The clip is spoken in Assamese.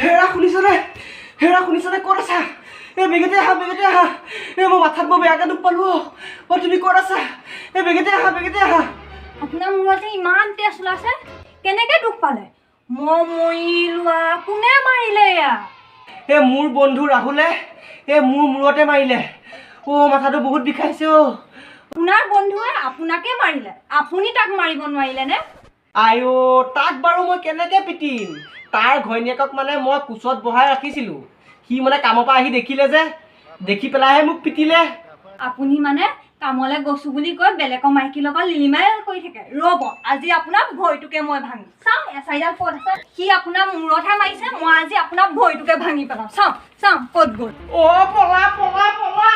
হেৰা শুনিছনে? হেৰা শুনিছনে? ক'ত আছা? বেগেতে আহা মই মাথাত বৰ বেয়াকৈ দুখ পালোঁ। তুমি ক'ত আছা? বেগেতে আহা। আপোনাৰ মূৰতে ইমান তেজ ওলাইছে, কেনেকে দুখ পালে? মই মৰিলোৱা, কোনে মাৰিলে এয়া? মোৰ বন্ধু ৰাহুলে মোৰ মূৰতে মাৰিলে। মাথাটো বহুত বিষাইছে। আপোনাৰ বন্ধুৱে আপোনাকে মাৰিলে, আপুনি তাক মাৰিব নোৱাৰিলে নে? তাক বাৰু মই কেনেকে পিটিম? তাৰ ঘৈণীয়েকক মানে মই কোচত বহাই ৰাখিছিলোঁ। সি মানে কামৰ পৰা আহি দেখিলে যে, দেখি পেলাইহে মোক পিটিলে। আপুনি মানে কামলৈ গৈছো বুলি কৈ বেলেগৰ মাইকীৰ লগত লিলিমাই কৰি থাকে। ৰ'ব, আজি আপোনাৰ ভৰিটোকে মই ভাঙি চাম। এচাইডাল ক'ত আছে? সি আপোনাৰ মূৰতহে মাৰিছে, মই আজি আপোনাৰ ভৰিটোকে ভাঙি পেলাম। চাম ক'ত গ'ল। পলা।